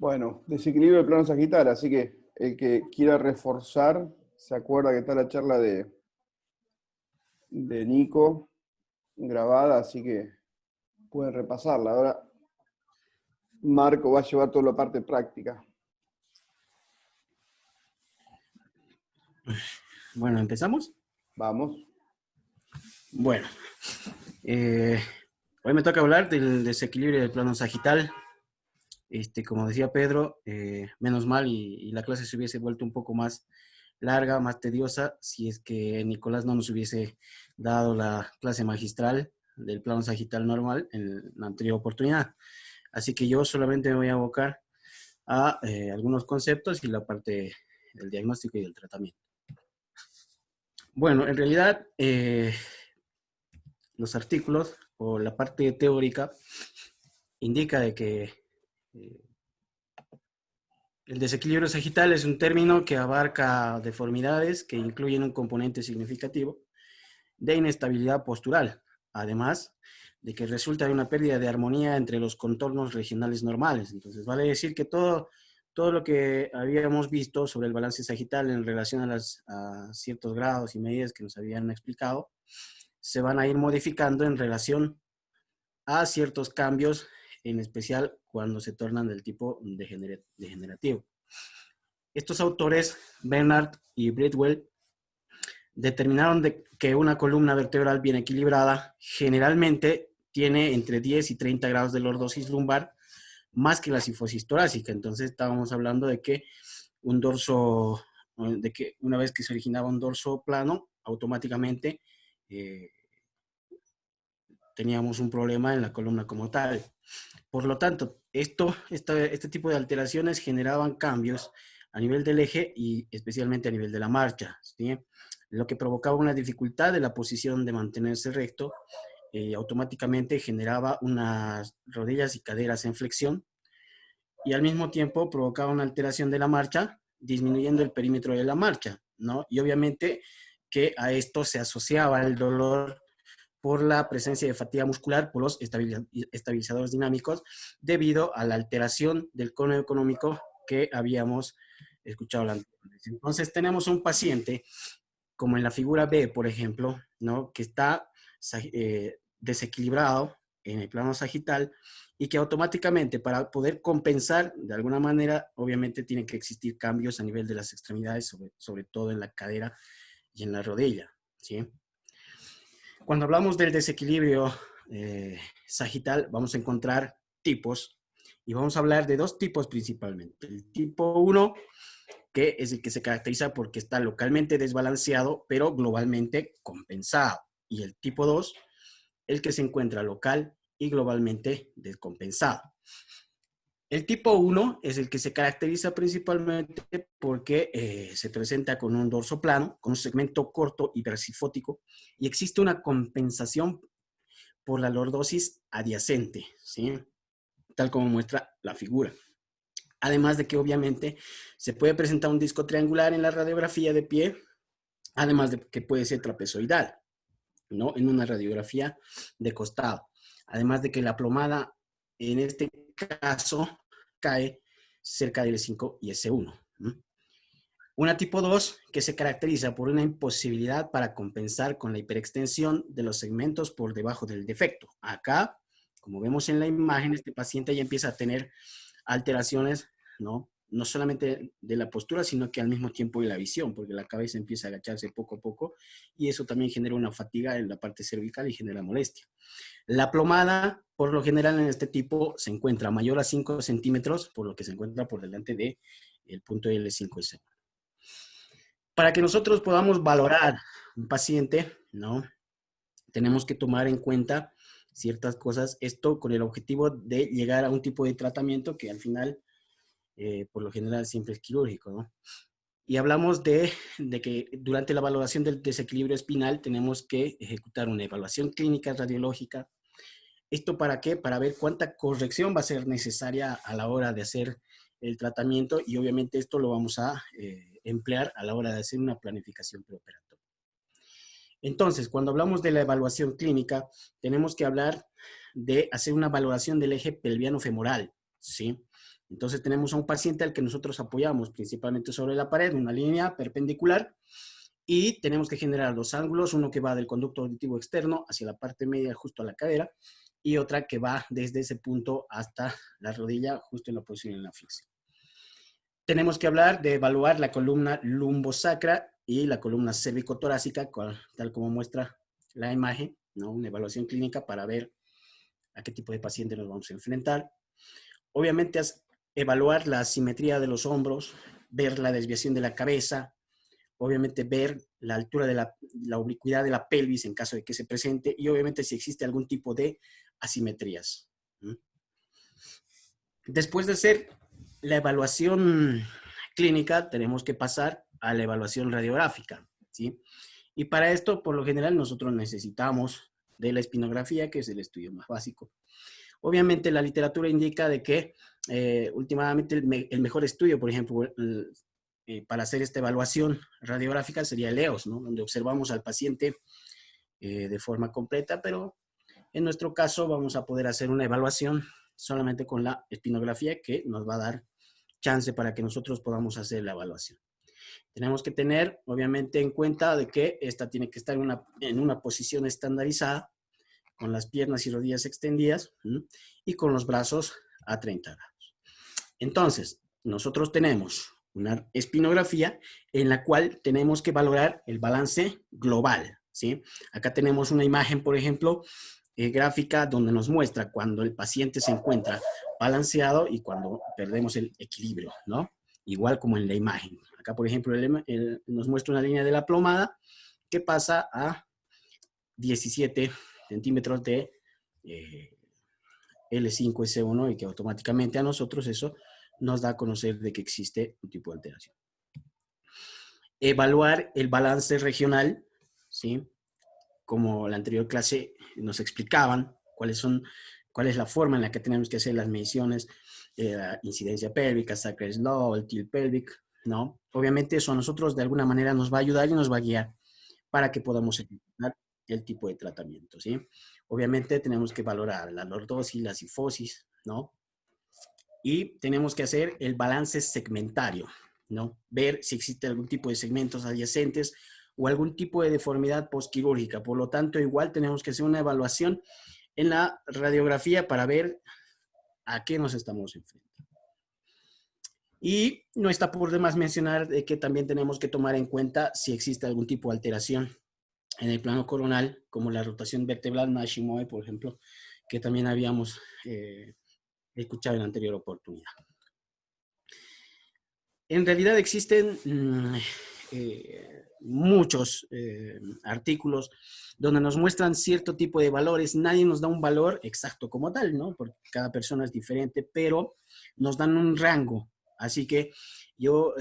Bueno, desequilibrio del plano sagital, así que el que quiera reforzar, se acuerda que está la charla de Nico grabada, así que pueden repasarla. Ahora Marco va a llevar toda la parte práctica. Bueno, ¿empezamos? Vamos. Bueno, eh, hoy me toca hablar del desequilibrio del plano sagital. Como decía Pedro, menos mal y la clase se hubiese vuelto un poco más larga, más tediosa, si es que Nicolás no nos hubiese dado la clase magistral del plano sagital normal en la anterior oportunidad. Así que yo solamente me voy a abocar a algunos conceptos y la parte del diagnóstico y del tratamiento. Bueno, en realidad, los artículos o la parte teórica indica de que eh, el desequilibrio sagital es un término que abarca deformidades que incluyen un componente significativo de inestabilidad postural, además de que resulta de una pérdida de armonía entre los contornos regionales normales. Entonces, vale decir que todo lo que habíamos visto sobre el balance sagital en relación a ciertos grados y medidas que nos habían explicado, se van a ir modificando en relación a ciertos cambios, en especial cuando se tornan del tipo degenerativo. Estos autores, Bernard y Bridwell, determinaron que una columna vertebral bien equilibrada generalmente tiene entre 10 y 30 grados de lordosis lumbar más que la cifosis torácica. Entonces estábamos hablando de que un dorso, de que una vez que se originaba un dorso plano, automáticamente eh, teníamos un problema en la columna como tal. Por lo tanto, este tipo de alteraciones generaban cambios a nivel del eje y especialmente a nivel de la marcha, ¿sí? Lo que provocaba una dificultad de la posición de mantenerse recto, automáticamente generaba unas rodillas y caderas en flexión y al mismo tiempo provocaba una alteración de la marcha, disminuyendo el perímetro de la marcha, ¿no? Y obviamente que a esto se asociaba el dolor por la presencia de fatiga muscular por los estabilizadores dinámicos debido a la alteración del cono económico que habíamos escuchado antes. Entonces tenemos un paciente, como en la figura B, por ejemplo, ¿no? Que está desequilibrado en el plano sagital y que automáticamente para poder compensar de alguna manera, obviamente tienen que existir cambios a nivel de las extremidades, sobre todo en la cadera y en la rodilla, ¿sí? Cuando hablamos del desequilibrio sagital, vamos a encontrar tipos y vamos a hablar de dos tipos principalmente. El tipo 1, que es el que se caracteriza porque está localmente desbalanceado, pero globalmente compensado. Y el tipo 2, el que se encuentra local y globalmente descompensado. El tipo 1 es el que se caracteriza principalmente porque se presenta con un dorso plano, con un segmento corto hipersifótico y existe una compensación por la lordosis adyacente, ¿sí? Tal como muestra la figura. Además de que obviamente se puede presentar un disco triangular en la radiografía de pie, además de que puede ser trapezoidal, ¿no? En una radiografía de costado. Además de que la plomada en este caso cae cerca del S5 y S1. Una tipo 2 que se caracteriza por una imposibilidad para compensar con la hiperextensión de los segmentos por debajo del defecto. Acá, como vemos en la imagen, este paciente ya empieza a tener alteraciones, ¿no? No solamente de la postura, sino que al mismo tiempo de la visión, porque la cabeza empieza a agacharse poco a poco y eso también genera una fatiga en la parte cervical y genera molestia. La plomada, por lo general en este tipo, se encuentra mayor a 5 centímetros, por lo que se encuentra por delante del punto L5S. Para que nosotros podamos valorar un paciente, ¿no? Tenemos que tomar en cuenta ciertas cosas, esto con el objetivo de llegar a un tipo de tratamiento que al final, por lo general, siempre es quirúrgico, ¿no? Y hablamos de que durante la valoración del desequilibrio espinal tenemos que ejecutar una evaluación clínica radiológica. ¿Esto para qué? Para ver cuánta corrección va a ser necesaria a la hora de hacer el tratamiento y obviamente esto lo vamos a emplear a la hora de hacer una planificación preoperatoria. Entonces, cuando hablamos de la evaluación clínica, tenemos que hablar de hacer una valoración del eje pelviano femoral, ¿sí? Entonces tenemos a un paciente al que nosotros apoyamos principalmente sobre la pared, una línea perpendicular, y tenemos que generar dos ángulos, uno que va del conducto auditivo externo hacia la parte media justo a la cadera, y otra que va desde ese punto hasta la rodilla justo en la posición en la flexión. Tenemos que hablar de evaluar la columna lumbosacra y la columna cérvico-torácica, tal como muestra la imagen, ¿no? Una evaluación clínica para ver a qué tipo de paciente nos vamos a enfrentar. Obviamente, evaluar la simetría de los hombros, ver la desviación de la cabeza, obviamente ver la altura de la oblicuidad de la pelvis en caso de que se presente, y obviamente si existe algún tipo de asimetrías. Después de hacer la evaluación clínica, tenemos que pasar a la evaluación radiográfica, ¿sí? Y para esto, por lo general, nosotros necesitamos de la espinografía, que es el estudio más básico. Obviamente, la literatura indica de que últimamente el mejor estudio, por ejemplo, para hacer esta evaluación radiográfica sería el EOS, ¿no? Donde observamos al paciente de forma completa, pero en nuestro caso vamos a poder hacer una evaluación solamente con la espinografía, que nos va a dar chance para que nosotros podamos hacer la evaluación. Tenemos que tener, obviamente, en cuenta de que esta tiene que estar en una posición estandarizada, con las piernas y rodillas extendidas, ¿sí? Y con los brazos a 30 grados. Entonces, nosotros tenemos una espinografía en la cual tenemos que valorar el balance global, ¿sí? Acá tenemos una imagen, por ejemplo, gráfica donde nos muestra cuando el paciente se encuentra balanceado y cuando perdemos el equilibrio, ¿no? Igual como en la imagen. Acá, por ejemplo, nos muestra una línea de la plomada que pasa a 17 centímetros de L5S1 y que automáticamente a nosotros eso nos da a conocer de que existe un tipo de alteración. Evaluar el balance regional, ¿sí? Como la anterior clase nos explicaban cuál es la forma en la que tenemos que hacer las mediciones de la incidencia pélvica, sacral slope, el tilt pelvic, ¿no? Obviamente eso a nosotros de alguna manera nos va a ayudar y nos va a guiar para que podamos ejecutar el tipo de tratamiento, ¿sí? Obviamente tenemos que valorar la lordosis, la sifosis, ¿no? Y tenemos que hacer el balance segmentario, ¿no? Ver si existe algún tipo de segmentos adyacentes o algún tipo de deformidad postquirúrgica. Por lo tanto, igual tenemos que hacer una evaluación en la radiografía para ver a qué nos estamos enfrentando. Y no está por demás mencionar de que también tenemos que tomar en cuenta si existe algún tipo de alteración en el plano coronal, como la rotación vertebral Nash-Moe, por ejemplo, que también habíamos escuchado en la anterior oportunidad. En realidad existen muchos artículos donde nos muestran cierto tipo de valores. Nadie nos da un valor exacto como tal, ¿no? Porque cada persona es diferente, pero nos dan un rango. Así que yo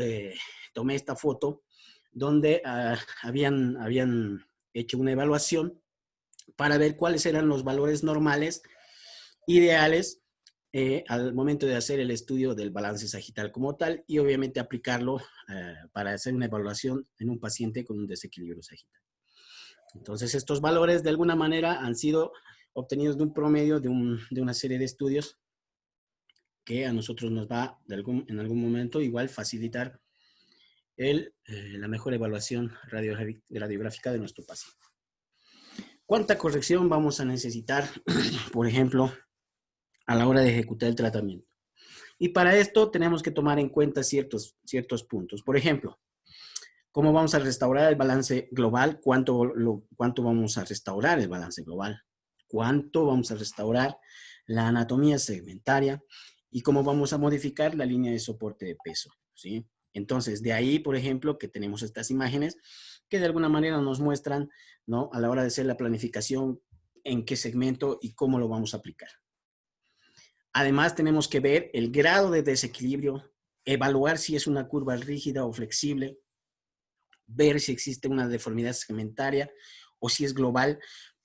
tomé esta foto donde habían hecho una evaluación para ver cuáles eran los valores normales, ideales, al momento de hacer el estudio del balance sagital como tal y obviamente aplicarlo para hacer una evaluación en un paciente con un desequilibrio sagital. Entonces estos valores de alguna manera han sido obtenidos de un promedio de una serie de estudios que a nosotros nos va en algún momento igual facilitar la mejor evaluación radiográfica de nuestro paciente. ¿Cuánta corrección vamos a necesitar, por ejemplo, a la hora de ejecutar el tratamiento? Y para esto tenemos que tomar en cuenta ciertos puntos. Por ejemplo, ¿cómo vamos a restaurar el balance global? ¿Cuánto vamos a restaurar el balance global? ¿Cuánto vamos a restaurar la anatomía segmentaria? ¿Y cómo vamos a modificar la línea de soporte de peso? ¿Sí? Entonces, de ahí, por ejemplo, que tenemos estas imágenes que de alguna manera nos muestran, ¿no? A la hora de hacer la planificación, en qué segmento y cómo lo vamos a aplicar. Además, tenemos que ver el grado de desequilibrio, evaluar si es una curva rígida o flexible, ver si existe una deformidad segmentaria o si es global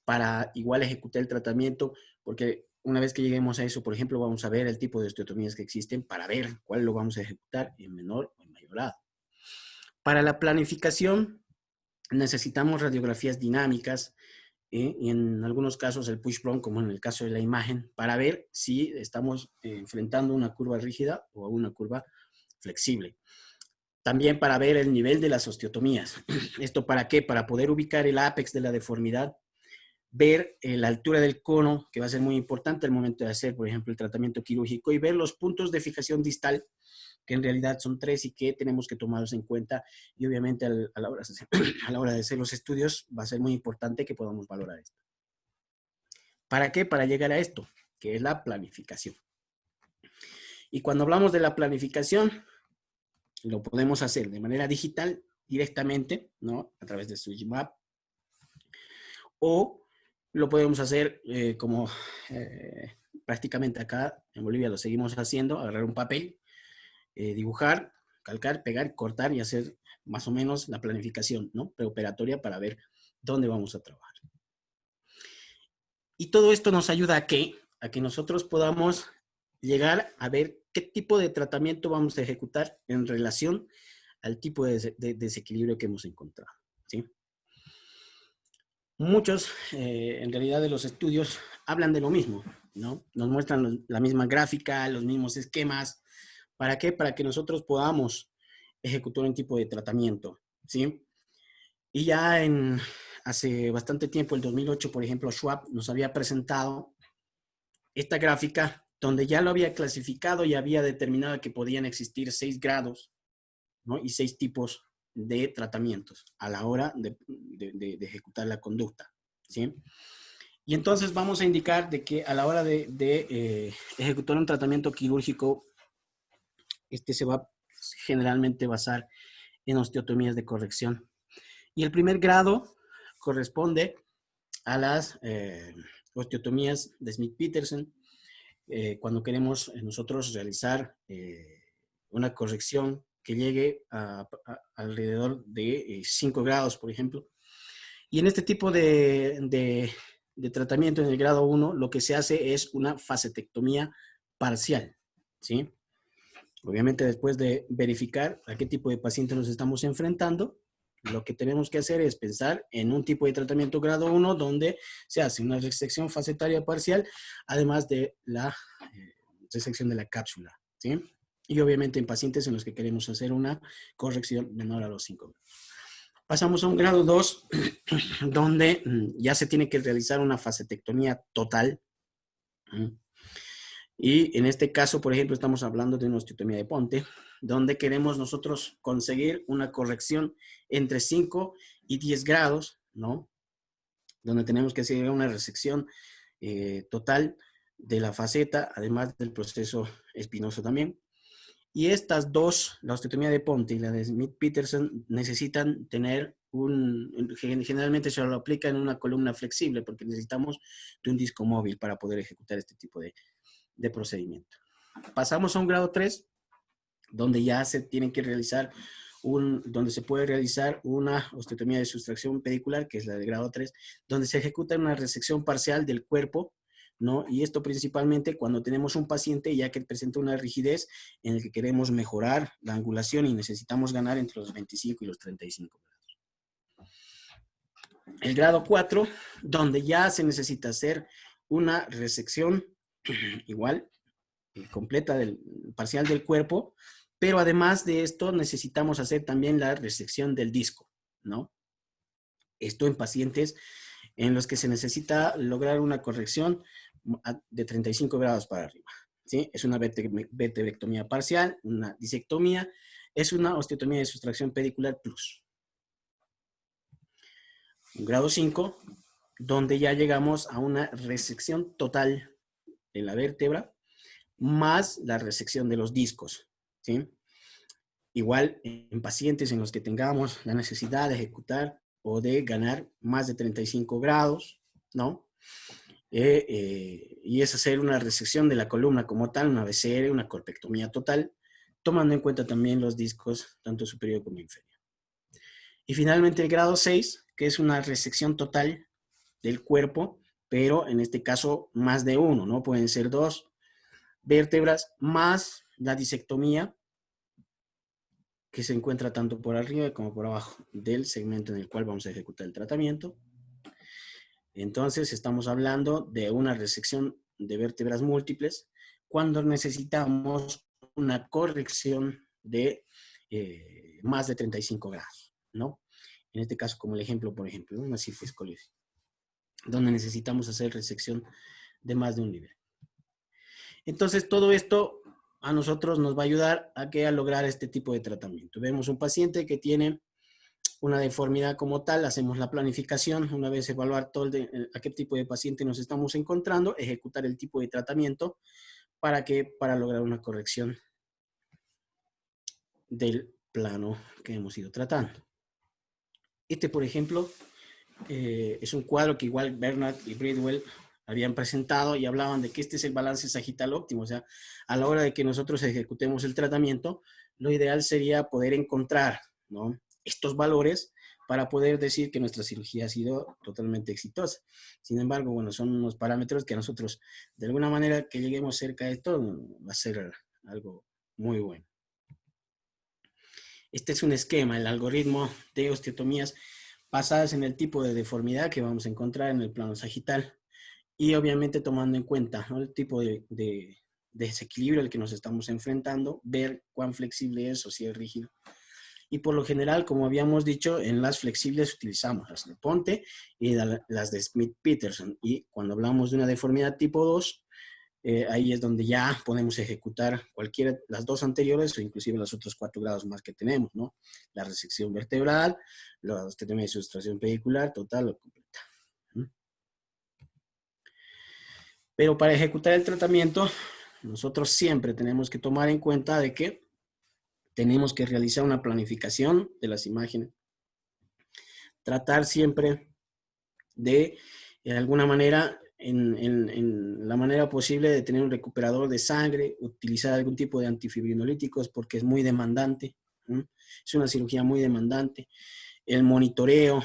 para igual ejecutar el tratamiento, porque una vez que lleguemos a eso, por ejemplo, vamos a ver el tipo de osteotomías que existen para ver cuál lo vamos a ejecutar en menor o en mayor grado. Para la planificación necesitamos radiografías dinámicas y en algunos casos el push blunt, como en el caso de la imagen, para ver si estamos enfrentando una curva rígida o una curva flexible. También para ver el nivel de las osteotomías. ¿Esto para qué? Para poder ubicar el ápex de la deformidad, ver la altura del cono, que va a ser muy importante al momento de hacer, por ejemplo, el tratamiento quirúrgico, y ver los puntos de fijación distal, que en realidad son 3 y que tenemos que tomarlos en cuenta. Y obviamente a la hora de hacer los estudios va a ser muy importante que podamos valorar esto. ¿Para qué? Para llegar a esto, que es la planificación. Y cuando hablamos de la planificación, lo podemos hacer de manera digital directamente, ¿no? A través de Switchmap. O lo podemos hacer como prácticamente acá en Bolivia lo seguimos haciendo, agarrar un papel, dibujar, calcar, pegar, cortar y hacer más o menos la planificación, ¿no? Preoperatoria para ver dónde vamos a trabajar. Y todo esto nos ayuda a que nosotros podamos llegar a ver qué tipo de tratamiento vamos a ejecutar en relación al tipo de desequilibrio que hemos encontrado, ¿sí? Muchos, en realidad, de los estudios hablan de lo mismo, ¿no? Nos muestran la misma gráfica, los mismos esquemas. ¿Para qué? Para que nosotros podamos ejecutar un tipo de tratamiento, ¿sí? Y ya hace bastante tiempo, el 2008, por ejemplo, Schwab nos había presentado esta gráfica donde ya lo había clasificado y había determinado que podían existir 6 grados, ¿no? Y 6 tipos de tratamientos a la hora de ejecutar la conducta, ¿sí? Y entonces vamos a indicar de que a la hora de ejecutar un tratamiento quirúrgico, este se va generalmente basar en osteotomías de corrección. Y el primer grado corresponde a las osteotomías de Smith-Peterson, cuando queremos nosotros realizar una corrección que llegue a alrededor de 5 grados, por ejemplo. Y en este tipo de tratamiento en el grado 1, lo que se hace es una facetectomía parcial, ¿sí? Obviamente, después de verificar a qué tipo de paciente nos estamos enfrentando, lo que tenemos que hacer es pensar en un tipo de tratamiento grado 1 donde se hace una resección facetaria parcial, además de la resección de la cápsula, ¿sí? Y obviamente en pacientes en los que queremos hacer una corrección menor a los 5 grados. Pasamos a un grado 2, donde ya se tiene que realizar una facetectomía total. Y en este caso, por ejemplo, estamos hablando de una osteotomía de ponte, donde queremos nosotros conseguir una corrección entre 5 y 10 grados, ¿no? Donde tenemos que hacer una resección total de la faceta, además del proceso espinoso también. Y estas dos, la osteotomía de ponte y la de Smith-Peterson, necesitan tener generalmente se lo aplica en una columna flexible porque necesitamos de un disco móvil para poder ejecutar este tipo de procedimiento. Pasamos a un grado 3, donde ya se tienen que realizar donde se puede realizar una osteotomía de sustracción pedicular, que es la de grado 3, donde se ejecuta una resección parcial del cuerpo, ¿no? Y esto principalmente cuando tenemos un paciente ya que presenta una rigidez en el que queremos mejorar la angulación y necesitamos ganar entre los 25 y los 35 grados. El grado 4, donde ya se necesita hacer una resección igual, completa parcial del cuerpo, pero además de esto necesitamos hacer también la resección del disco, ¿no? Esto en pacientes en los que se necesita lograr una corrección de 35 grados para arriba, ¿sí? Es una vertebrectomía parcial, una disectomía, es una osteotomía de sustracción pedicular plus. Un grado 5, donde ya llegamos a una resección total de la vértebra, más la resección de los discos, ¿sí? Igual en pacientes en los que tengamos la necesidad de ejecutar o de ganar más de 35 grados, ¿no? Y es hacer una resección de la columna como tal, una BCR, una corpectomía total, tomando en cuenta también los discos, tanto superior como inferior. Y finalmente el grado 6, que es una resección total del cuerpo, pero en este caso más de uno, ¿no? Pueden ser 2 vértebras más la disectomía que se encuentra tanto por arriba como por abajo del segmento en el cual vamos a ejecutar el tratamiento. Entonces, estamos hablando de una resección de vértebras múltiples cuando necesitamos una corrección de más de 35 grados, ¿no? En este caso, como el ejemplo, por ejemplo, una cifoescoliosis, donde necesitamos hacer resección de más de un nivel. Entonces, todo esto a nosotros nos va a ayudar a lograr este tipo de tratamiento. Vemos un paciente que tiene una deformidad como tal, hacemos la planificación, una vez evaluar a qué tipo de paciente nos estamos encontrando, ejecutar el tipo de tratamiento para lograr una corrección del plano que hemos ido tratando. Este, por ejemplo, es un cuadro que igual Bernard y Bridwell habían presentado y hablaban de que este es el balance sagital óptimo. O sea, a la hora de que nosotros ejecutemos el tratamiento, lo ideal sería poder encontrar, ¿no?, estos valores para poder decir que nuestra cirugía ha sido totalmente exitosa. Sin embargo, bueno, son unos parámetros que a nosotros, de alguna manera, que lleguemos cerca de esto, va a ser algo muy bueno. Este es un esquema, el algoritmo de osteotomías basadas en el tipo de deformidad que vamos a encontrar en el plano sagital y obviamente tomando en cuenta, ¿no?, el tipo de desequilibrio al que nos estamos enfrentando, ver cuán flexible es o si es rígido. Y por lo general, como habíamos dicho, en las flexibles utilizamos las de Ponte y las de Smith-Peterson. Y cuando hablamos de una deformidad tipo 2, ahí es donde ya podemos ejecutar cualquiera, las dos anteriores o inclusive los otros 4 grados más que tenemos, ¿no? La resección vertebral, la osteotomía de sustracción pedicular, total o completa. Pero para ejecutar el tratamiento, nosotros siempre tenemos que tomar en cuenta de que tenemos que realizar una planificación de las imágenes. Tratar siempre de alguna manera, en la manera posible, de tener un recuperador de sangre, utilizar algún tipo de antifibrinolíticos porque es muy demandante. Es una cirugía muy demandante. El monitoreo,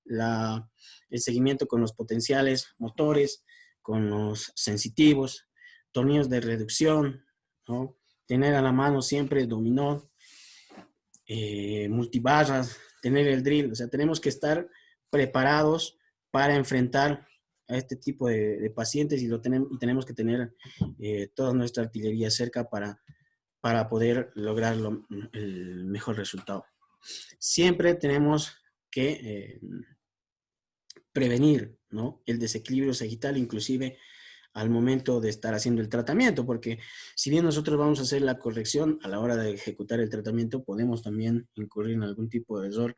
el seguimiento con los potenciales motores, con los sensitivos, tornillos de reducción, ¿no? Tener a la mano siempre dominó, multibarras, tener el drill. O sea, tenemos que estar preparados para enfrentar a este tipo de pacientes y tenemos que tener toda nuestra artillería cerca para poder lograr el mejor resultado. Siempre tenemos que prevenir, ¿no?, el desequilibrio sagital, inclusive al momento de estar haciendo el tratamiento, porque si bien nosotros vamos a hacer la corrección, a la hora de ejecutar el tratamiento podemos también incurrir en algún tipo de error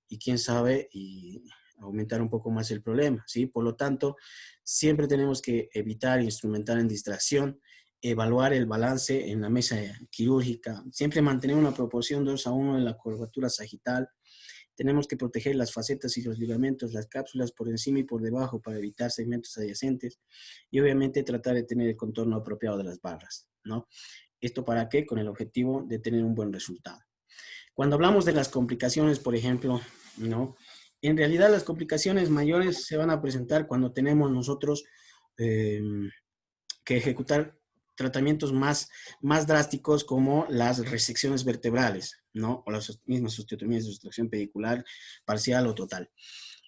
y quién sabe, y aumentar un poco más el problema, ¿sí? Por lo tanto, siempre tenemos que evitar instrumentar en distracción, evaluar el balance en la mesa quirúrgica, siempre mantener una proporción 2:1 en la curvatura sagital. Tenemos que proteger las facetas y los ligamentos, las cápsulas por encima y por debajo para evitar segmentos adyacentes y obviamente tratar de tener el contorno apropiado de las barras, ¿no? ¿Esto para qué? Con el objetivo de tener un buen resultado. Cuando hablamos de las complicaciones, por ejemplo, ¿no?, en realidad las complicaciones mayores se van a presentar cuando tenemos nosotros que ejecutar tratamientos más drásticos como las resecciones vertebrales, ¿no?, o las mismas osteotomías de sustracción pedicular parcial o total.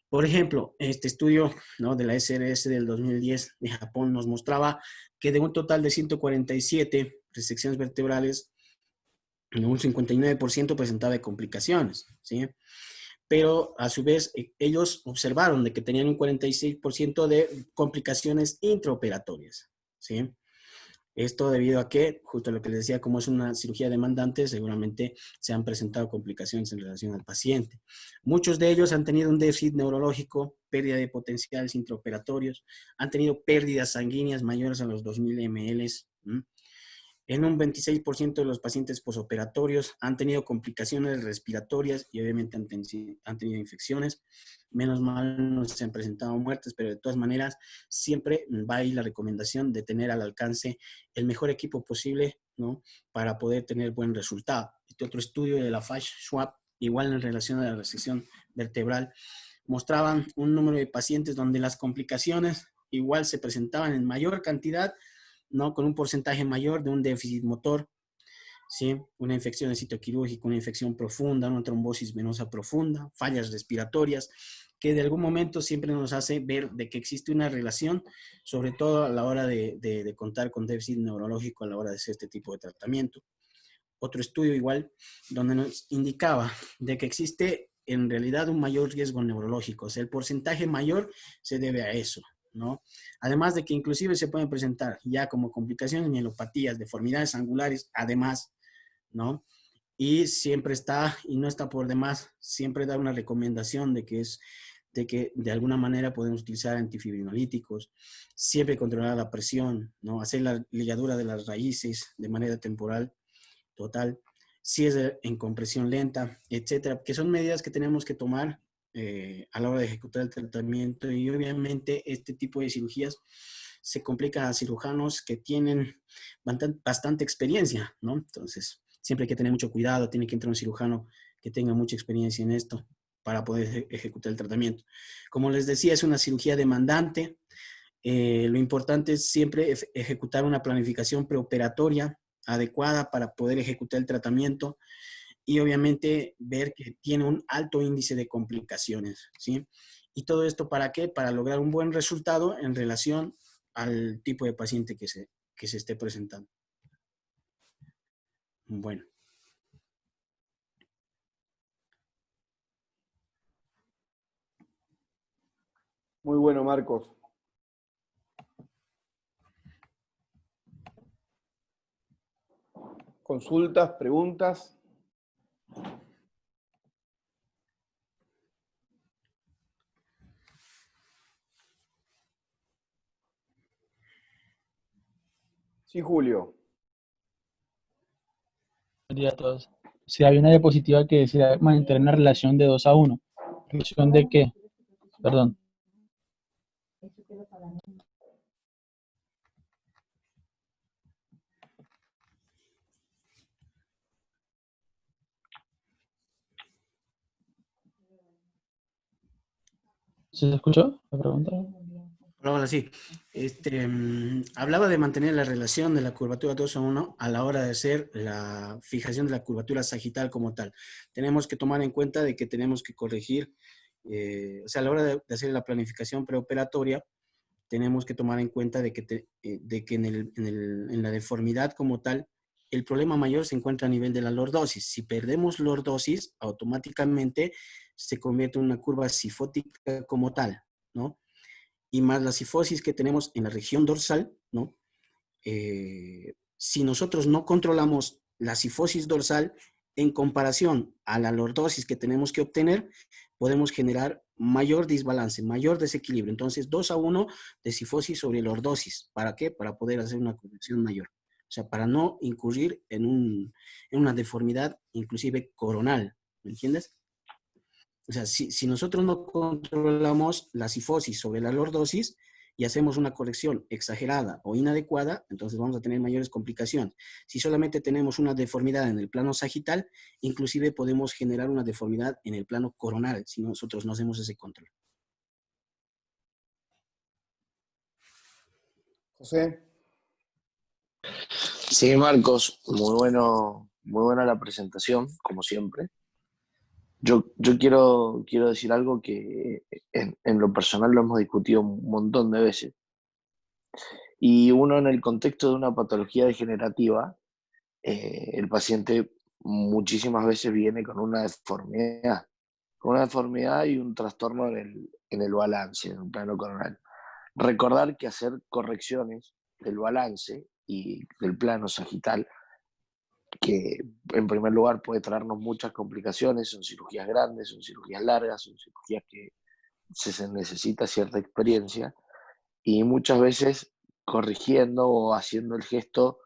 Por ejemplo, este estudio, ¿no?, de la SRS del 2010 de Japón nos mostraba que de un total de 147 resecciones vertebrales, un 59% presentaba complicaciones, ¿sí? Pero a su vez ellos observaron de que tenían un 46% de complicaciones intraoperatorias, ¿sí? Esto debido a que, justo lo que les decía, como es una cirugía demandante, seguramente se han presentado complicaciones en relación al paciente. Muchos de ellos han tenido un déficit neurológico, pérdida de potenciales intraoperatorios, han tenido pérdidas sanguíneas mayores a los 2000 ml. En un 26% de los pacientes posoperatorios han tenido complicaciones respiratorias y obviamente han tenido infecciones. Menos mal no se han presentado muertes, pero de todas maneras siempre va ahí la recomendación de tener al alcance el mejor equipo posible, ¿no?, para poder tener buen resultado. Este otro estudio de la Fash-Schwab, igual en relación a la resección vertebral, mostraban un número de pacientes donde las complicaciones igual se presentaban en mayor cantidad, ¿no?, con un porcentaje mayor de un déficit motor, ¿sí? Una infección de sitio quirúrgico, una infección profunda, una trombosis venosa profunda, fallas respiratorias, que de algún momento siempre nos hace ver de que existe una relación, sobre todo a la hora de contar con déficit neurológico a la hora de hacer este tipo de tratamiento. Otro estudio igual, donde nos indicaba de que existe en realidad un mayor riesgo neurológico, o sea, el porcentaje mayor se debe a eso, ¿no? Además de que inclusive se pueden presentar ya como complicaciones mielopatías, deformidades angulares, además, ¿no? Y siempre está, y no está por demás, siempre da una recomendación de que es de que de alguna manera podemos utilizar antifibrinolíticos, siempre controlar la presión, ¿no? Hacer la ligadura de las raíces de manera temporal, total, si es en compresión lenta, etcétera, que son medidas que tenemos que tomar a la hora de ejecutar el tratamiento. Y obviamente este tipo de cirugías se complica a cirujanos que tienen bastante experiencia, ¿no? Entonces, siempre hay que tener mucho cuidado, tiene que entrar un cirujano que tenga mucha experiencia en esto para poder ejecutar el tratamiento. Como les decía, es una cirugía demandante. Lo importante es siempre ejecutar una planificación preoperatoria adecuada para poder ejecutar el tratamiento y obviamente ver que tiene un alto índice de complicaciones, ¿sí? ¿Y todo esto para qué? Para lograr un buen resultado en relación al tipo de paciente que se esté presentando. Bueno. Muy bueno, Marcos. ¿Consultas, preguntas? Sí, Julio. Buen día a todos. Si hay una diapositiva que decía mantener una relación de 2:1. ¿Relación de qué? Perdón. ¿Se escuchó la pregunta? Ahora sí, hablaba de mantener la relación de la curvatura 2:1 a la hora de hacer la fijación de la curvatura sagital como tal. Tenemos que tomar en cuenta de que tenemos que corregir, o sea, a la hora de hacer la planificación preoperatoria, tenemos que tomar en cuenta de que en la deformidad como tal, el problema mayor se encuentra a nivel de la lordosis. Si perdemos lordosis, automáticamente se convierte en una curva sifótica como tal, ¿no? Y más la sifosis que tenemos en la región dorsal, ¿no? Si nosotros no controlamos la sifosis dorsal en comparación a la lordosis que tenemos que obtener, podemos generar mayor desbalance, mayor desequilibrio. Entonces, 2:1 de sifosis sobre lordosis. ¿Para qué? Para poder hacer una corrección mayor. O sea, para no incurrir en una deformidad inclusive coronal. ¿Me entiendes? O sea, si nosotros no controlamos la sifosis sobre la lordosis y hacemos una corrección exagerada o inadecuada, entonces vamos a tener mayores complicaciones. Si solamente tenemos una deformidad en el plano sagital, inclusive podemos generar una deformidad en el plano coronal si nosotros no hacemos ese control. José. Sí, Marcos, muy buena la presentación, como siempre. Yo quiero decir algo que en lo personal lo hemos discutido un montón de veces. Y uno en el contexto de una patología degenerativa, el paciente muchísimas veces viene con una deformidad y un trastorno en el balance, en el plano coronal. Recordar que hacer correcciones del balance y del plano sagital, que en primer lugar puede traernos muchas complicaciones, son cirugías grandes, son cirugías largas, son cirugías que se necesita cierta experiencia y muchas veces corrigiendo o haciendo el gesto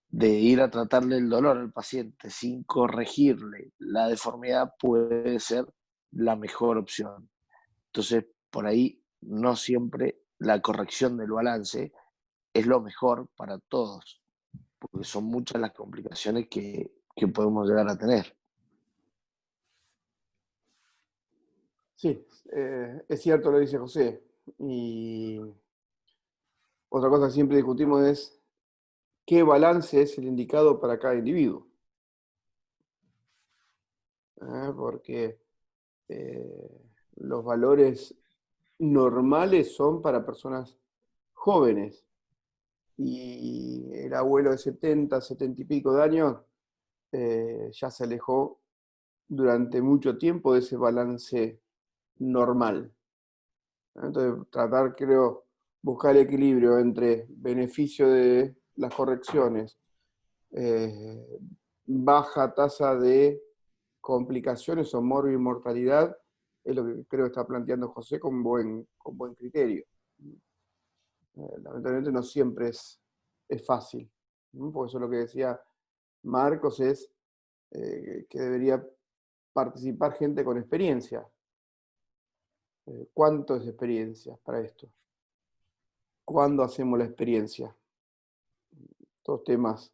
de ir a tratarle el dolor al paciente sin corregirle la deformidad puede ser la mejor opción. Entonces, por ahí no siempre la corrección del balance es lo mejor para todos, porque son muchas las complicaciones que podemos llegar a tener. Sí, es cierto lo dice José. Y otra cosa que siempre discutimos es qué balance es el indicado para cada individuo. Porque los valores normales son para personas jóvenes. Y el abuelo de 70, 70 y pico de años ya se alejó durante mucho tiempo de ese balance normal. Entonces, tratar, creo, buscar el equilibrio entre beneficio de las correcciones, baja tasa de complicaciones o mortalidad, es lo que creo que está planteando José con buen criterio. Lamentablemente no siempre es fácil, ¿no? Por eso lo que decía Marcos es que debería participar gente con experiencia. ¿Cuánto es experiencia para esto? ¿Cuándo hacemos la experiencia? Todos temas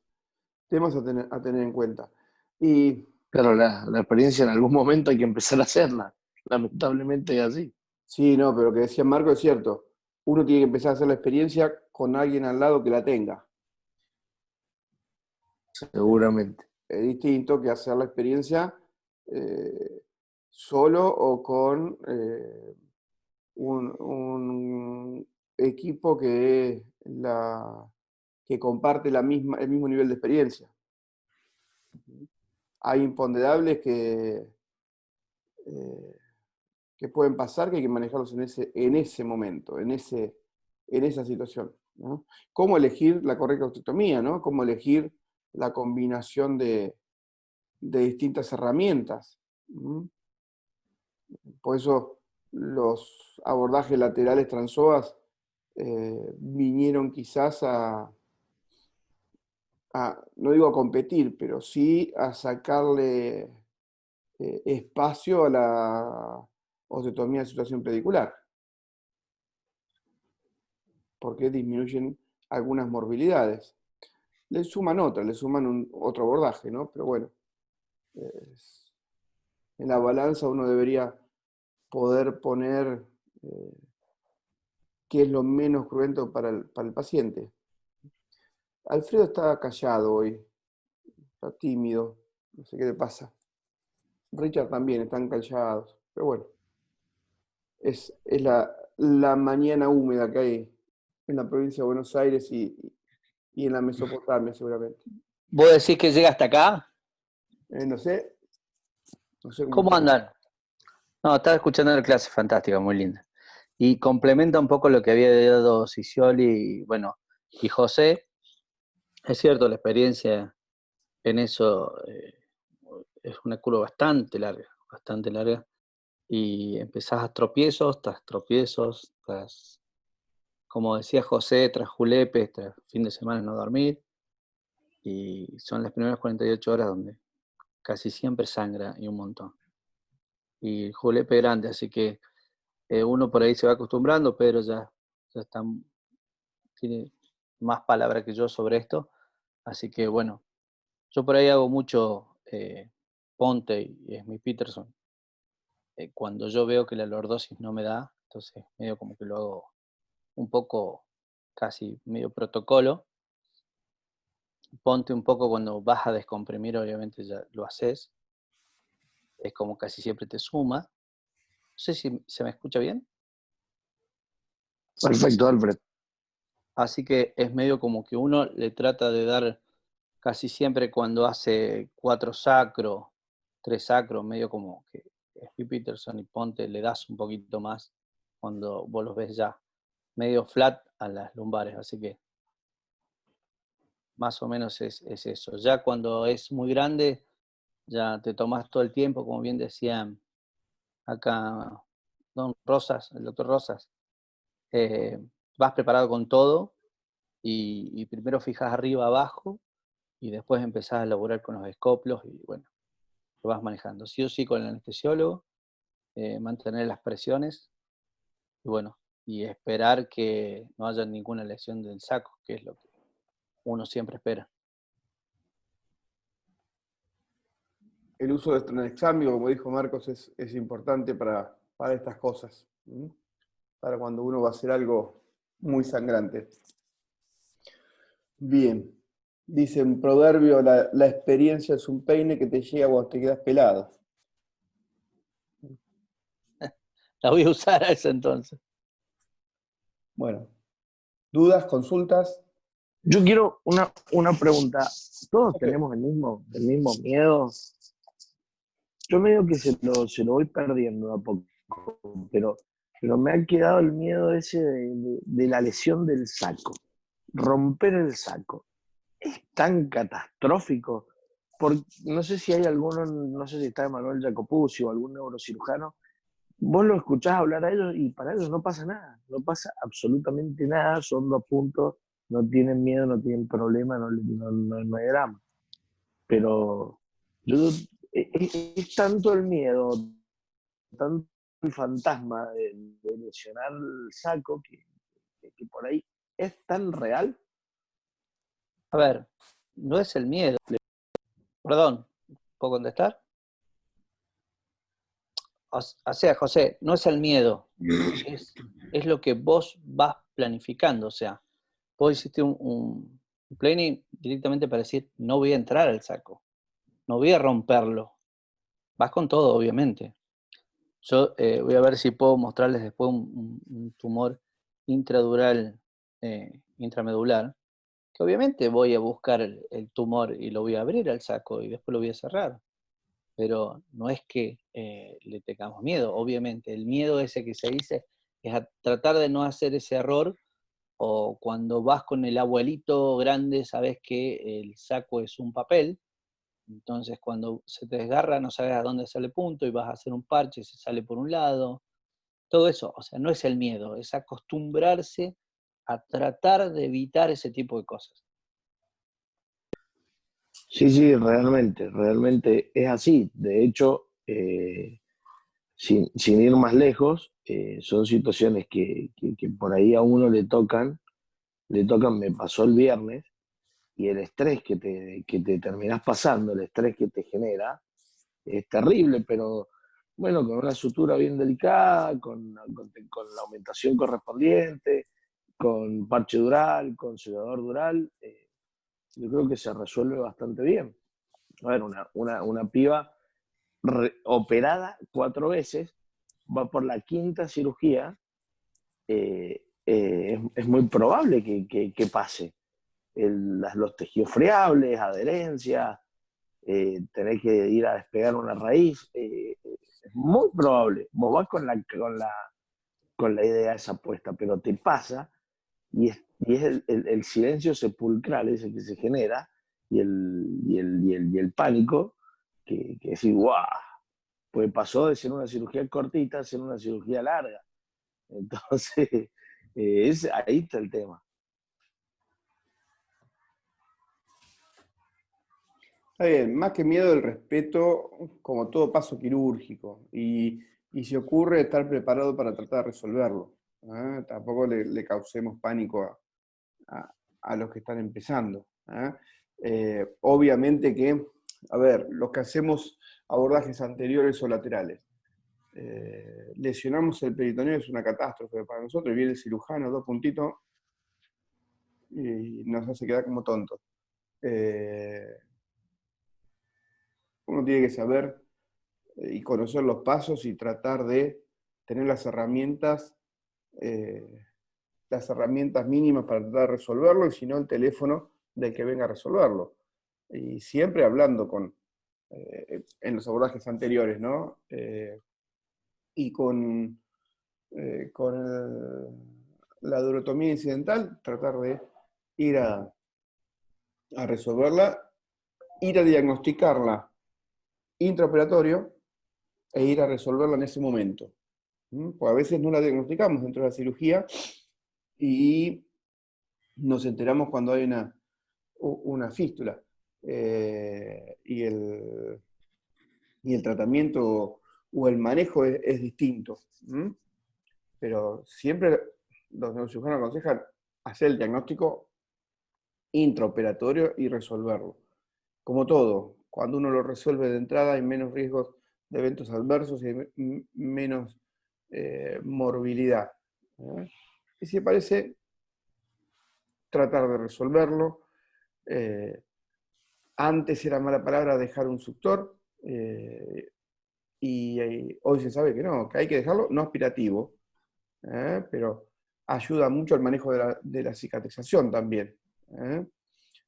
a tener en cuenta. Y Pero la experiencia en algún momento hay que empezar a hacerla. Lamentablemente es así. sí, no, pero lo que decía Marco es cierto. Uno tiene que empezar a hacer la experiencia con alguien al lado que la tenga. Seguramente. Es distinto que hacer la experiencia solo o con un equipo que comparte el mismo nivel de experiencia. Hay imponderables que pueden pasar, que hay que manejarlos en ese momento, en esa situación, ¿no? ¿Cómo elegir la correcta osteotomía, ¿no? ¿Cómo elegir la combinación de distintas herramientas? Por eso los abordajes laterales transoas vinieron quizás no digo a competir, pero sí a sacarle espacio a la osteotomía de situación pedicular, porque disminuyen algunas morbilidades. Le suman otro abordaje, ¿no? Pero bueno, en la balanza uno debería poder poner qué es lo menos cruento para el paciente. Alfredo está callado hoy, está tímido, no sé qué le pasa. Richard también, están callados, pero bueno, es la mañana húmeda que hay en la provincia de Buenos Aires y en la Mesopotamia seguramente. ¿Vos decís que llega hasta acá? No sé cómo ¿Cómo está. andan? No, estaba escuchando la clase, fantástica, muy linda. Y complementa un poco lo que había dado Sicioli y José. Es cierto, la experiencia en eso es una curva bastante larga. Y empezás a tropiezos, como decía José, tras julepes, tras fin de semana no dormir. Y son las primeras 48 horas donde casi siempre sangra y un montón. Y julepe grande, así que uno por ahí se va acostumbrando. Pedro ya tiene más palabra que yo sobre esto, así que bueno, yo por ahí hago mucho Ponte y Smith Peterson. Cuando yo veo que la lordosis no me da, entonces medio como que lo hago un poco casi medio protocolo. Ponte un poco cuando vas a descomprimir, obviamente ya lo haces, es como casi siempre te suma. No sé si se me escucha bien. Perfecto, Alfred. Así que es medio como que uno le trata de dar casi siempre cuando hace 4 sacro, 3 sacro, medio como que Smith Peterson y Ponte le das un poquito más cuando vos los ves ya medio flat a las lumbares. Así que más o menos es eso. Ya cuando es muy grande, ya te tomas todo el tiempo, como bien decía acá el doctor Rosas, vas preparado con todo y primero fijas arriba, abajo, y después empezás a elaborar con los escoplos y bueno, lo vas manejando. Sí o sí con el anestesiólogo, mantener las presiones y bueno, y esperar que no haya ninguna lesión del saco, que es lo que uno siempre espera. El uso de estronexámico, como dijo Marcos, es importante para estas cosas, ¿sí? Para cuando uno va a hacer algo muy sangrante. Bien. Dice un proverbio, la experiencia es un peine que te llega cuando te quedas pelado. La voy a usar a esa entonces. Bueno, ¿dudas, consultas? Yo quiero una pregunta. ¿Todos Ok. tenemos el mismo miedo? Yo medio que se lo voy perdiendo a poco, pero, pero me ha quedado el miedo ese de la lesión del saco. Romper el saco. ¿Es tan catastrófico? No sé si hay alguno, no sé si está Emanuel Jacopuzzi o algún neurocirujano, vos lo escuchás hablar a ellos y para ellos no pasa nada, no pasa absolutamente nada, son 2 puntos, no tienen miedo, no tienen problema, no hay drama. Pero yo, es tanto el miedo, tanto el fantasma de lesionar el saco que por ahí es tan real. A ver, no es el miedo. Perdón, ¿puedo contestar? O sea, José, no es el miedo, es lo que vos vas planificando. O sea, vos hiciste un planning directamente para decir, no voy a entrar al saco, no voy a romperlo. Vas con todo, obviamente. Yo voy a ver si puedo mostrarles después un tumor intradural, intramedular, que obviamente voy a buscar el tumor y lo voy a abrir al saco y después lo voy a cerrar. Pero no es que le tengamos miedo, obviamente. El miedo ese que se dice es a tratar de no hacer ese error, o cuando vas con el abuelito grande sabes que el saco es un papel, entonces cuando se te desgarra no sabes a dónde sale punto y vas a hacer un parche, se sale por un lado. Todo eso, o sea, no es el miedo, es acostumbrarse a tratar de evitar ese tipo de cosas. Sí, sí, realmente es así. De hecho, sin ir más lejos, son situaciones que por ahí a uno le tocan, me pasó el viernes, y el estrés que te terminás pasando, el estrés que te genera, es terrible, pero bueno, con una sutura bien delicada, con la aumentación correspondiente, con parche dural, con sellador dural, yo creo que se resuelve bastante bien. A ver, una piba operada 4 veces, va por la quinta cirugía, es muy probable que pase. Los tejidos friables, adherencia, tener que ir a despegar una raíz, es muy probable. Vos vas con la idea esa puesta, pero te pasa y es el silencio sepulcral ese que se genera y el pánico que decís, ¡guau! Pues pasó de ser una cirugía cortita a ser una cirugía larga. Entonces, ahí está el tema. Está bien, más que miedo, el respeto, como todo paso quirúrgico. Y si ocurre, estar preparado para tratar de resolverlo. Tampoco le causemos pánico a los que están empezando. Obviamente que, a ver, los que hacemos abordajes anteriores o laterales, lesionamos el peritoneo, es una catástrofe para nosotros, y viene el cirujano, 2 puntitos, y nos hace quedar como tontos. Uno tiene que saber y conocer los pasos y tratar de tener eh, las herramientas mínimas para tratar de resolverlo, y si no, el teléfono del que venga a resolverlo. Y siempre hablando en los abordajes anteriores, ¿no? Y la durotomía incidental, tratar de ir a resolverla, ir a diagnosticarla intraoperatorio e ir a resolverla en ese momento. Pues a veces no la diagnosticamos dentro de la cirugía y nos enteramos cuando hay una fístula. Y el tratamiento o el manejo es distinto. Pero siempre los neurocirujanos aconsejan hacer el diagnóstico intraoperatorio y resolverlo. Como todo, cuando uno lo resuelve de entrada hay menos riesgos de eventos adversos y hay menos morbilidad. Y si parece, tratar de resolverlo. Antes era mala palabra dejar un suctor, y hoy se sabe que no, que hay que dejarlo no aspirativo, pero ayuda mucho al manejo de la cicatrización también.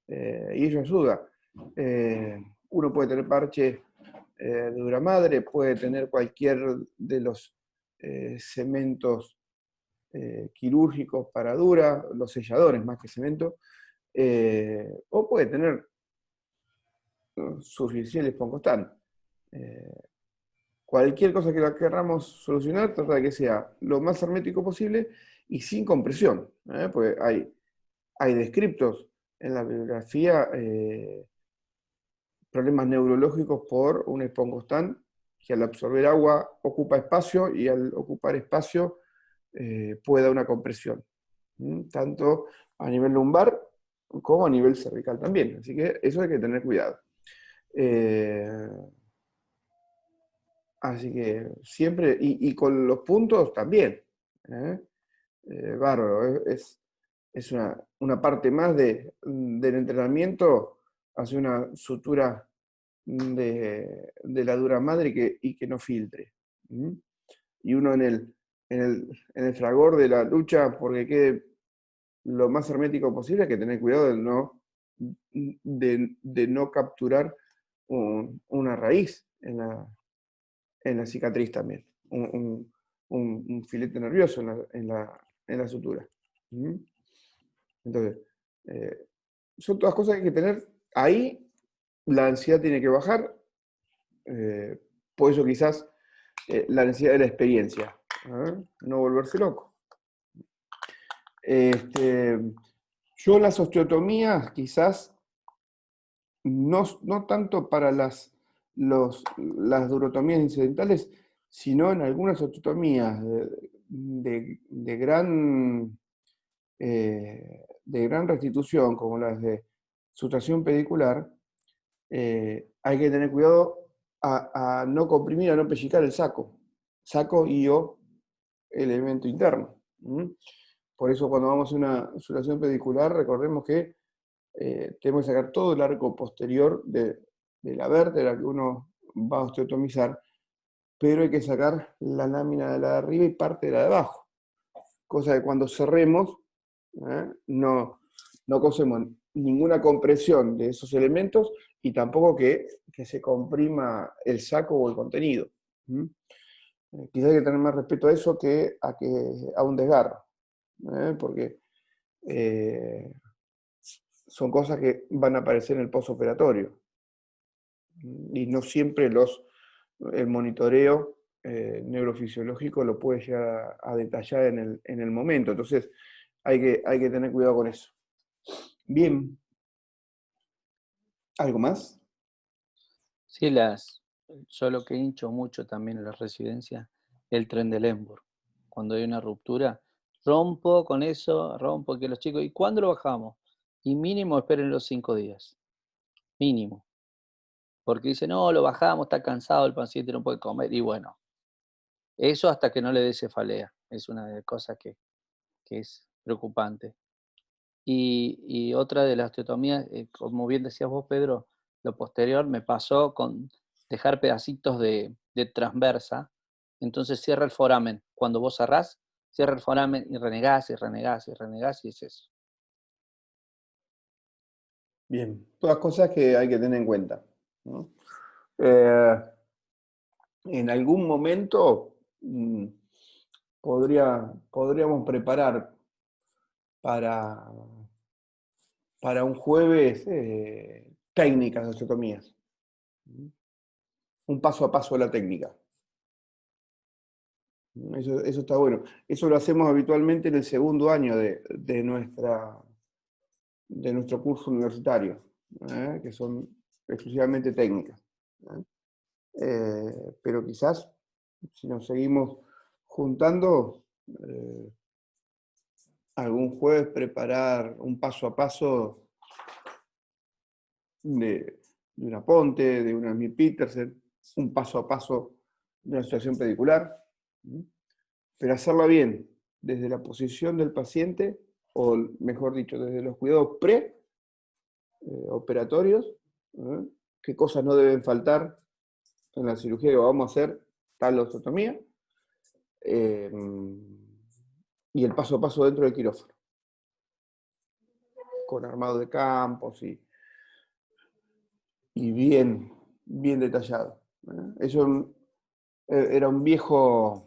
Y eso ayuda. Uno puede tener parche de duramadre, puede tener cualquier de los cementos quirúrgicos para dura, los selladores más que cemento, o puede tener surgiciel Esponcostán. Cualquier cosa que la querramos solucionar, trata de que sea lo más hermético posible y sin compresión, porque hay descriptos en la bibliografía problemas neurológicos por un Esponcostán que al absorber agua ocupa espacio y al ocupar espacio puede dar una compresión, tanto a nivel lumbar como a nivel cervical también. Así que eso hay que tener cuidado. Así que siempre, y con los puntos también. Bárbaro, es una parte más del entrenamiento, hacer una sutura de la dura madre y que no filtre. Y uno en el fragor de la lucha, porque quede lo más hermético posible, hay que tener cuidado de no capturar una raíz en la cicatriz también, un filete nervioso en la sutura. Entonces, son todas cosas que hay que tener ahí. La ansiedad tiene que bajar, por eso quizás la necesidad de la experiencia, no volverse loco. Yo en las osteotomías quizás no tanto para las durotomías incidentales, sino en algunas osteotomías de gran restitución, como las de sustracción pedicular, hay que tener cuidado a no comprimir, a no pellizcar el saco y o elemento interno. Por eso cuando vamos a una sustracción pedicular, recordemos que tenemos que sacar todo el arco posterior de la vértebra que uno va a osteotomizar, pero hay que sacar la lámina de la de arriba y parte de la de abajo. Cosa que cuando cerremos, no causemos ninguna compresión de esos elementos y tampoco que se comprima el saco o el contenido. Quizás hay que tener más respeto a eso que a un desgarro, porque son cosas que van a aparecer en el postoperatorio. Y no siempre el monitoreo neurofisiológico lo puede llegar a detallar en el momento. Entonces hay que tener cuidado con eso. Bien. ¿Algo más? Sí, yo lo que hincho mucho también en las residencias, el Trendelenburg. Cuando hay una ruptura, rompo con eso, rompo que los chicos, ¿y cuándo lo bajamos? Y mínimo esperen los 5 días, mínimo. Porque dicen, no, lo bajamos, está cansado, el paciente no puede comer, y bueno, eso hasta que no le dé cefalea, es una de las cosas que es preocupante. Y otra de las osteotomías, como bien decías vos, Pedro, lo posterior me pasó con dejar pedacitos de transversa, entonces cierra el foramen. Cuando vos cerrás, cierra el foramen y renegás y renegás y renegás y es eso. Bien, todas cosas que hay que tener en cuenta, ¿no? En algún momento podríamos preparar para un jueves técnicas de osteotomías. Un paso a paso de la técnica. Eso está bueno. Eso lo hacemos habitualmente en el segundo año de nuestro curso universitario, que son exclusivamente técnicas. Pero quizás, si nos seguimos juntando, algún jueves preparar un paso a paso de una Ponte, de una Mi Petersen, un paso a paso de una situación pedicular, pero hacerla bien, desde la posición del paciente, o mejor dicho, desde los cuidados pre operatorios, qué cosas no deben faltar en la cirugía que vamos a hacer, tal osteotomía, y el paso a paso dentro del quirófano, con armado de campos y bien detallado. Eso era un viejo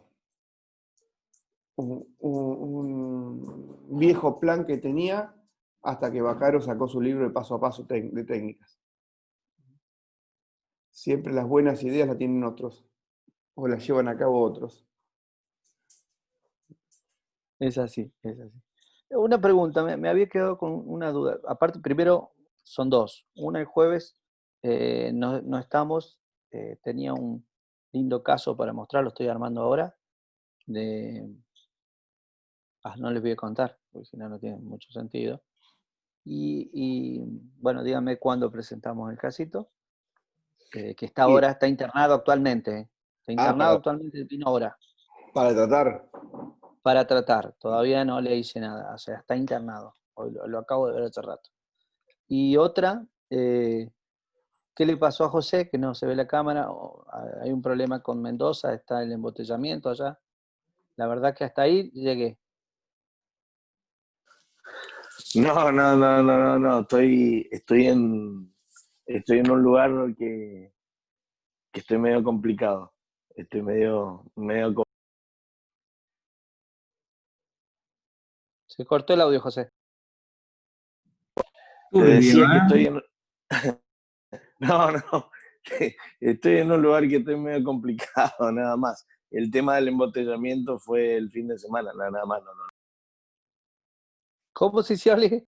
plan que tenía hasta que Baccaro sacó su libro de paso a paso de técnicas. Siempre las buenas ideas las tienen otros, o las llevan a cabo otros. Es así, es así. Una pregunta, me había quedado con una duda. Aparte, primero, son dos. Una el jueves, no estamos, tenía un lindo caso para mostrar, lo estoy armando ahora, no les voy a contar, porque si no, no tiene mucho sentido. Y bueno, díganme cuándo presentamos el casito, que está ahora, está internado actualmente. Está internado actualmente, vino ahora. Para tratar. Para tratar, todavía no le hice nada, o sea, está internado. Hoy lo acabo de ver hace rato. Y otra, ¿qué le pasó a José? Que no se ve la cámara, hay un problema con Mendoza, está el embotellamiento allá. La verdad que hasta ahí llegué. No. Estoy en un lugar que estoy medio complicado. Estoy medio Se cortó el audio, José. Te decía que ¿eh? estoy en... No. Estoy en un lugar que estoy medio complicado, nada más. El tema del embotellamiento fue el fin de semana, nada más. No. ¿Cómo se dice?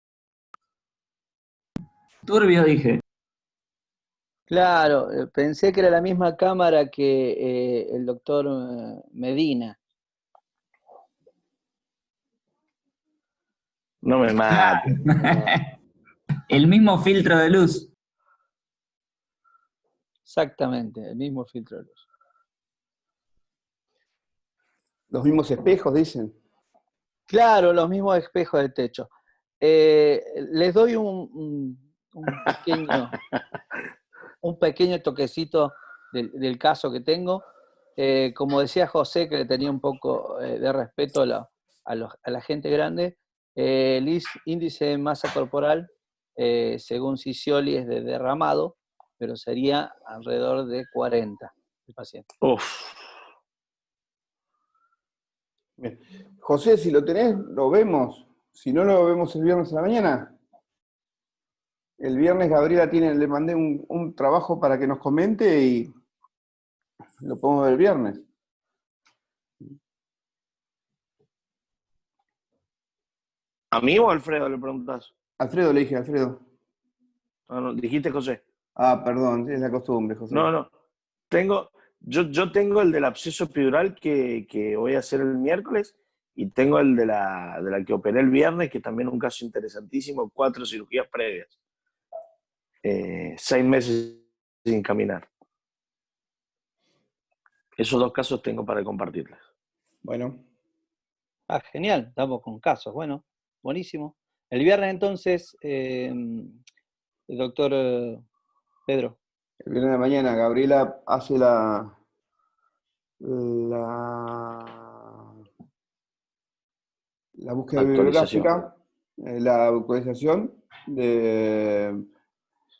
Turbio, dije. Claro, pensé que era la misma cámara que el doctor Medina. No me mates. El mismo filtro de luz. Exactamente, el mismo filtro de luz. Los mismos espejos, dicen. Claro, los mismos espejos de techo. Les doy un pequeño toquecito del caso que tengo. Como decía José, que le tenía un poco de respeto a la gente grande, el índice de masa corporal, según Ciccioli, es de derramado, pero sería alrededor de 40 el paciente. Uf. Bien. José, si lo tenés, lo vemos. Si no, lo vemos el viernes a la mañana. El viernes Gabriela le mandé un trabajo para que nos comente y lo podemos ver el viernes. ¿A mí o a Alfredo le preguntás? Alfredo, le dije, Alfredo. No, dijiste José. Ah, perdón, es la costumbre, José. No. Yo tengo el del absceso epidural que voy a hacer el miércoles y tengo el de la que operé el viernes, que también es un caso interesantísimo, 4 cirugías previas. 6 meses sin caminar. Esos 2 casos tengo para compartirles. Bueno. Genial, estamos con casos. Bueno, buenísimo. El viernes entonces, el doctor Pedro. El viernes de la mañana Gabriela hace la búsqueda bibliográfica, la actualización de,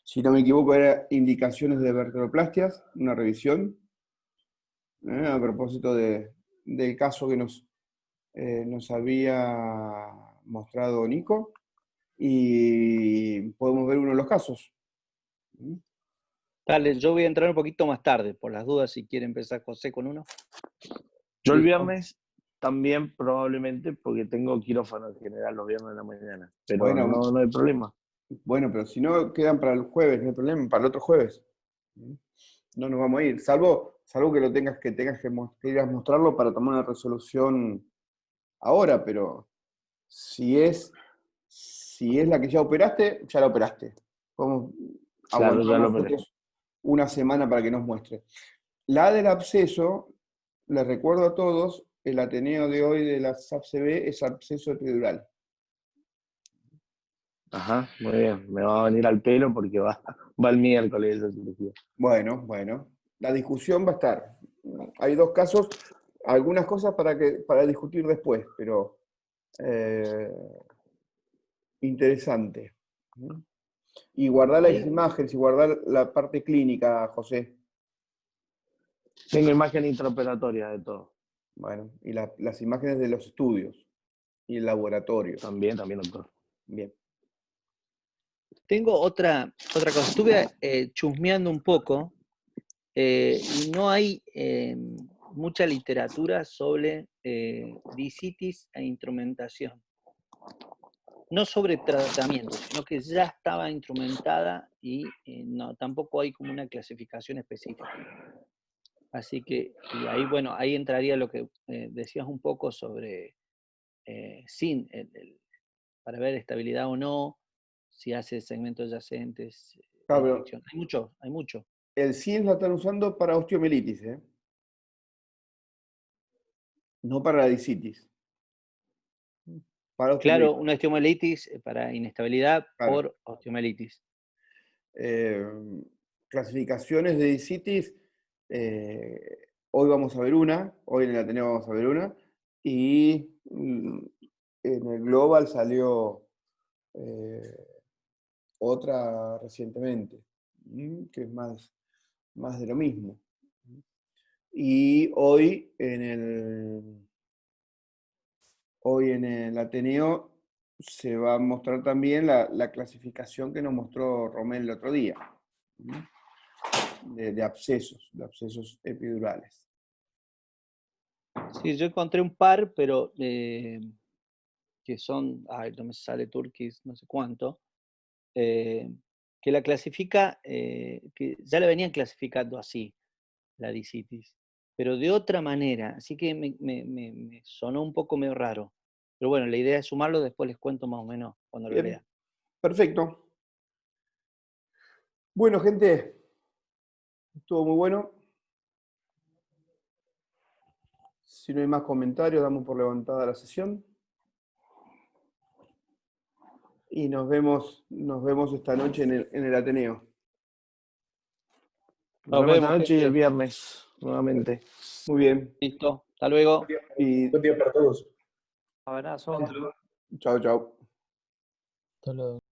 si no me equivoco, era indicaciones de verteroplastias, una revisión, a propósito del caso que nos había mostrado Nico, y podemos ver uno de los casos. Dale, yo voy a entrar un poquito más tarde, por las dudas, si quiere empezar José con uno. Yo el viernes también probablemente, porque tengo quirófano en general los viernes de la mañana, pero bueno, no hay problema. Bueno, pero si no quedan para el jueves, no hay problema, para el otro jueves. No nos vamos a ir, salvo que lo tengas que ir a mostrarlo para tomar una resolución ahora, pero si es la que ya operaste, ya la operaste. Podemos Claro, ya lo aguantar operé. una semana para que nos muestre. La del absceso, les recuerdo a todos, el Ateneo de hoy de la SAPCB es absceso epidural. Ajá, muy bien. Me va a venir al pelo porque va el miércoles esa cirugía. Bueno, la discusión va a estar. Hay dos casos, algunas cosas para discutir después, pero eh, interesante. Y guardar las imágenes y guardar la parte clínica, José. Tengo imagen intraoperatoria de todo. Bueno, y las imágenes de los estudios y el laboratorio. También, doctor. Bien. Tengo otra cosa. Estuve chusmeando un poco y no hay mucha literatura sobre disitis e instrumentación. No sobre tratamiento, sino que ya estaba instrumentada y no, tampoco hay como una clasificación específica. Así que, y ahí, bueno, ahí entraría lo que decías un poco sobre para ver estabilidad o no, si hace segmentos adyacentes, Claro, infección. Hay mucho. el CINS la están usando para osteomielitis, ¿eh? No para la disitis. Para Claro, osteomielitis. una osteomelitis para inestabilidad Claro. por osteomelitis. Clasificaciones de disitis, hoy vamos a ver una, hoy en el Ateneo vamos a ver una, y en el Global salió otra recientemente, que es más de lo mismo. Y hoy en el Ateneo se va a mostrar también la clasificación que nos mostró Romel el otro día, de abscesos epidurales. Sí, yo encontré un par, pero que son, no me sale Turquís, no sé cuánto, que la clasifica, que ya la venían clasificando así, la disitis, pero de otra manera, así que me sonó un poco medio raro. Pero bueno, la idea es sumarlo, después les cuento más o menos cuando lo Bien, lea. perfecto. Bueno, gente, estuvo muy bueno. Si no hay más comentarios, damos por levantada la sesión. Y nos vemos esta noche en el Ateneo. Nos vemos esta noche y el gente. viernes, nuevamente. Muy bien. Listo, hasta luego. Y Buen día para todos. Abrazo. chao, chao. Hasta luego.